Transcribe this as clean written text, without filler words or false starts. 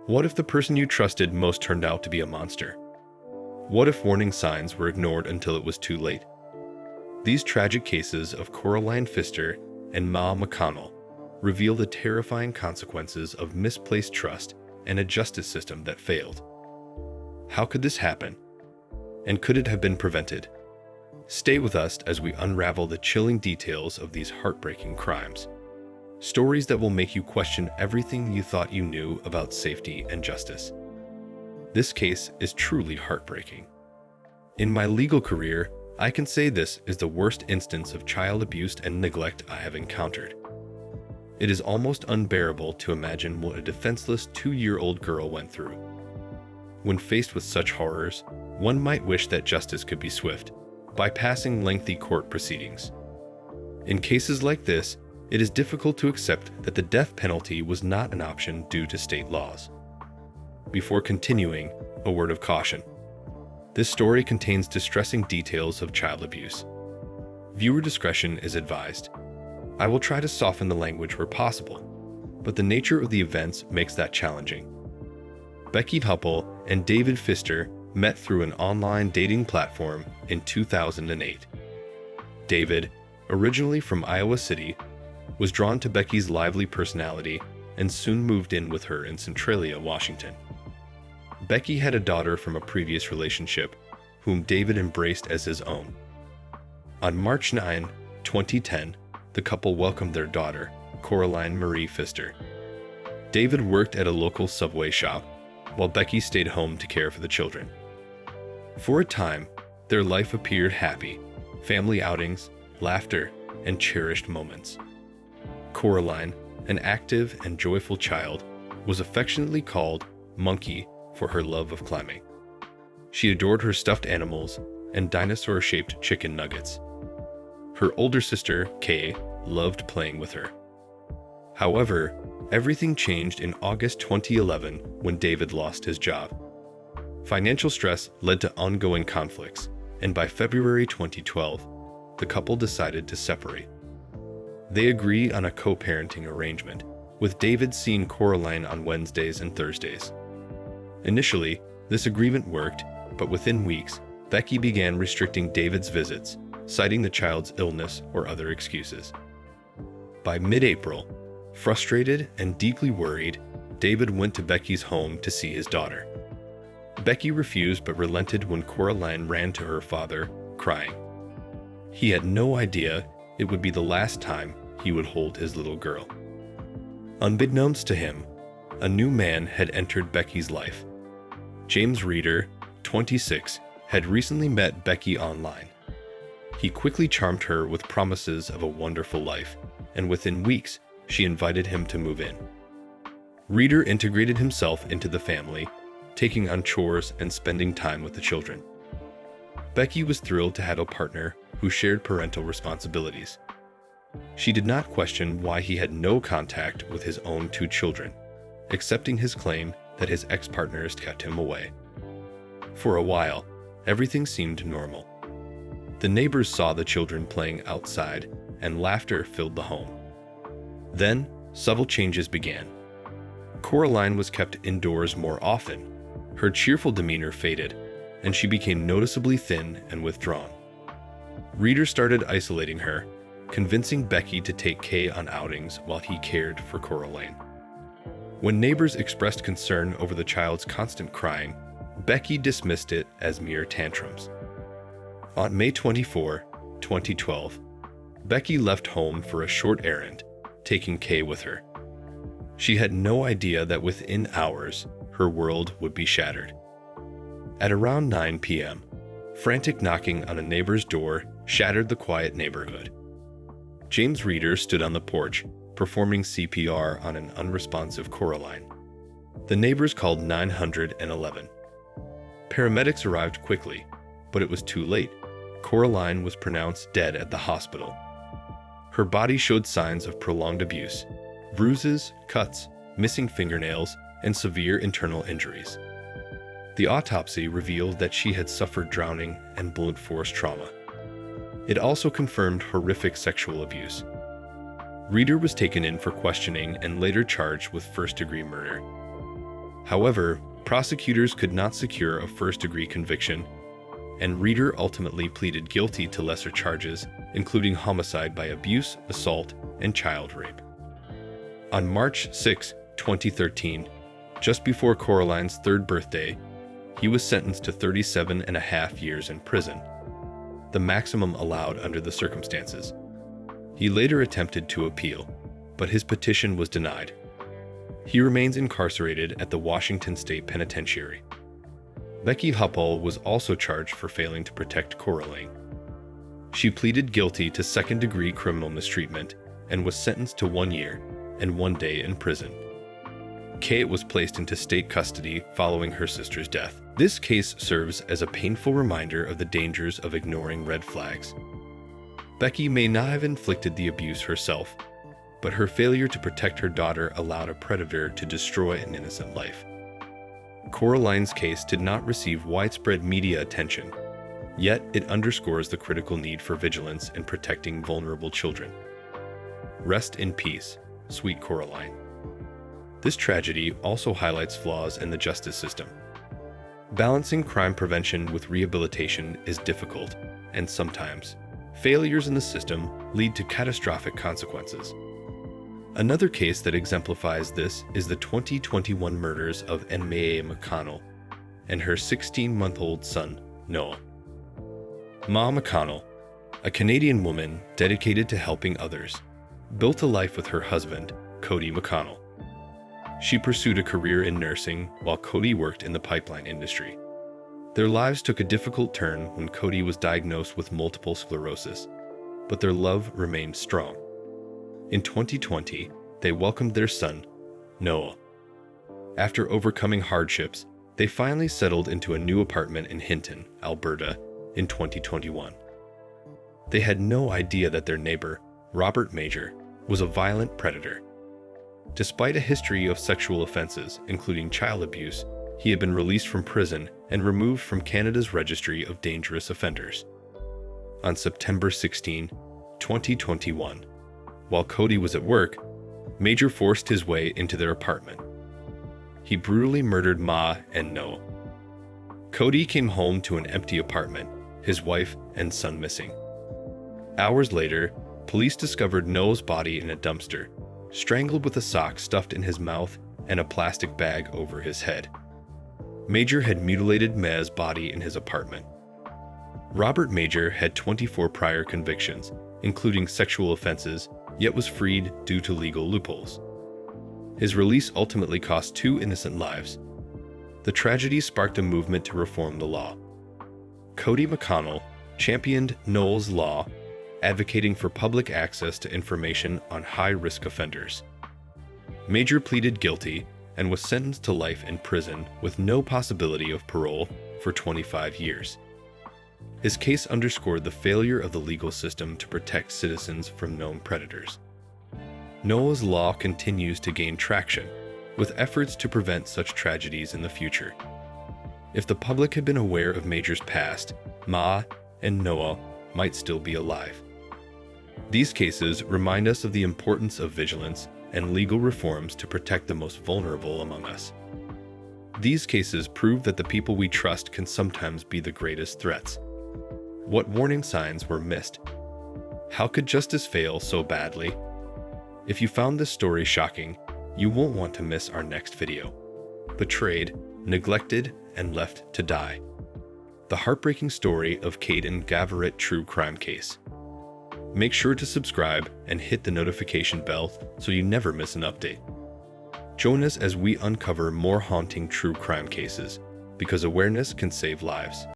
What if the person you trusted most turned out to be a monster? What if warning signs were ignored until it was too late? These tragic cases of Koralynn Fister and Ma McConnell reveal the terrifying consequences of misplaced trust and a justice system that failed. How could this happen? And could it have been prevented? Stay with us as we unravel the chilling details of these heartbreaking crimes. Stories that will make you question everything you thought you knew about safety and justice. This case is truly heartbreaking. In my legal career, I can say this is the worst instance of child abuse and neglect I have encountered. It is almost unbearable to imagine what a defenseless 2-year-old girl went through. When faced with such horrors, one might wish that justice could be swift, bypassing lengthy court proceedings. In cases like this, it is difficult to accept that the death penalty was not an option due to state laws. Before continuing, a word of caution. This story contains distressing details of child abuse. Viewer discretion is advised. I will try to soften the language where possible, but the nature of the events makes that challenging. Becky Huppel and David Fister met through an online dating platform in 2008. David, originally from Iowa City, was drawn to Becky's lively personality and soon moved in with her in Centralia, Washington. Becky had a daughter from a previous relationship, whom David embraced as his own. On March 9, 2010, the couple welcomed their daughter, Koralynn Marie Fister. David worked at a local Subway shop, while Becky stayed home to care for the children. For a time, their life appeared happy, family outings, laughter, and cherished moments. Koralynn, an active and joyful child, was affectionately called Monkey for her love of climbing. She adored her stuffed animals and dinosaur-shaped chicken nuggets. Her older sister, Kay, loved playing with her. However, everything changed in August 2011 when David lost his job. Financial stress led to ongoing conflicts, and by February 2012, the couple decided to separate. They agreed on a co-parenting arrangement, with David seeing Koralynn on Wednesdays and Thursdays. Initially, this agreement worked, but within weeks, Becky began restricting David's visits, citing the child's illness or other excuses. By mid-April, frustrated and deeply worried, David went to Becky's home to see his daughter. Becky refused but relented when Koralynn ran to her father, crying. He had no idea it would be the last time he would hold his little girl. Unbeknownst to him, a new man had entered Becky's life. James Reeder, 26, had recently met Becky online. He quickly charmed her with promises of a wonderful life, and within weeks, she invited him to move in. Reeder integrated himself into the family, taking on chores and spending time with the children. Becky was thrilled to have a partner who shared parental responsibilities. She did not question why he had no contact with his own 2 children, accepting his claim that his ex-partners kept him away. For a while, everything seemed normal. The neighbors saw the children playing outside, and laughter filled the home. Then, subtle changes began. Koralynn was kept indoors more often. Her cheerful demeanor faded, and she became noticeably thin and withdrawn. Reeder started isolating her, convincing Becky to take Kay on outings while he cared for Koralynn. When neighbors expressed concern over the child's constant crying, Becky dismissed it as mere tantrums. On May 24, 2012, Becky left home for a short errand, taking Kay with her. She had no idea that within hours, her world would be shattered. At around 9 p.m., frantic knocking on a neighbor's door shattered the quiet neighborhood. James Reeder stood on the porch, performing CPR on an unresponsive Koralynn. The neighbors called 911. Paramedics arrived quickly, but it was too late. Koralynn was pronounced dead at the hospital. Her body showed signs of prolonged abuse, bruises, cuts, missing fingernails, and severe internal injuries. The autopsy revealed that she had suffered drowning and blunt force trauma. It also confirmed horrific sexual abuse. Reeder was taken in for questioning and later charged with first-degree murder. However, prosecutors could not secure a first-degree conviction, and Reeder ultimately pleaded guilty to lesser charges, including homicide by abuse, assault, and child rape. On March 6, 2013, just before Koralyn's third birthday, he was sentenced to 37.5 years in prison, the maximum allowed under the circumstances. He later attempted to appeal, but his petition was denied. He remains incarcerated at the Washington State Penitentiary. Becky Huppel was also charged for failing to protect Koralynn. She pleaded guilty to second-degree criminal mistreatment and was sentenced to 1 year and 1 day in prison. Kate was placed into state custody following her sister's death. This case serves as a painful reminder of the dangers of ignoring red flags. Becky may not have inflicted the abuse herself, but her failure to protect her daughter allowed a predator to destroy an innocent life. Koralyn's case did not receive widespread media attention, yet it underscores the critical need for vigilance in protecting vulnerable children. Rest in peace, sweet Koralynn. This tragedy also highlights flaws in the justice system. Balancing crime prevention with rehabilitation is difficult, and sometimes, failures in the system lead to catastrophic consequences. Another case that exemplifies this is the 2021 murders of Ma McConnell and her 16-month-old son, Noah. Ma McConnell, a Canadian woman dedicated to helping others, built a life with her husband, Cody McConnell. She pursued a career in nursing while Cody worked in the pipeline industry. Their lives took a difficult turn when Cody was diagnosed with multiple sclerosis, but their love remained strong. In 2020, they welcomed their son, Noah. After overcoming hardships, they finally settled into a new apartment in Hinton, Alberta, in 2021. They had no idea that their neighbor, Robert Major, was a violent predator. Despite a history of sexual offenses, including child abuse, he had been released from prison and removed from Canada's Registry of Dangerous Offenders. On September 16, 2021, while Cody was at work, Major forced his way into their apartment. He brutally murdered Ma and Noah. Cody came home to an empty apartment, his wife and son missing. Hours later, police discovered Noah's body in a dumpster, strangled with a sock stuffed in his mouth and a plastic bag over his head. Major had mutilated Ma's body in his apartment. Robert Major had 24 prior convictions, including sexual offenses, yet was freed due to legal loopholes. His release ultimately cost 2 innocent lives. The tragedy sparked a movement to reform the law. Cody McConnell championed Noah's Law, advocating for public access to information on high-risk offenders. Major pleaded guilty and was sentenced to life in prison with no possibility of parole for 25 years. His case underscored the failure of the legal system to protect citizens from known predators. Noah's Law continues to gain traction, with efforts to prevent such tragedies in the future. If the public had been aware of Major's past, Ma and Noah might still be alive. These cases remind us of the importance of vigilance and legal reforms to protect the most vulnerable among us. These cases prove that the people we trust can sometimes be the greatest threats. What warning signs were missed? How could justice fail so badly? If you found this story shocking, you won't want to miss our next video. Betrayed, neglected, and left to die. The heartbreaking story of Caden Gaviret true crime case. Make sure to subscribe and hit the notification bell so you never miss an update. Join us as we uncover more haunting true crime cases, because awareness can save lives.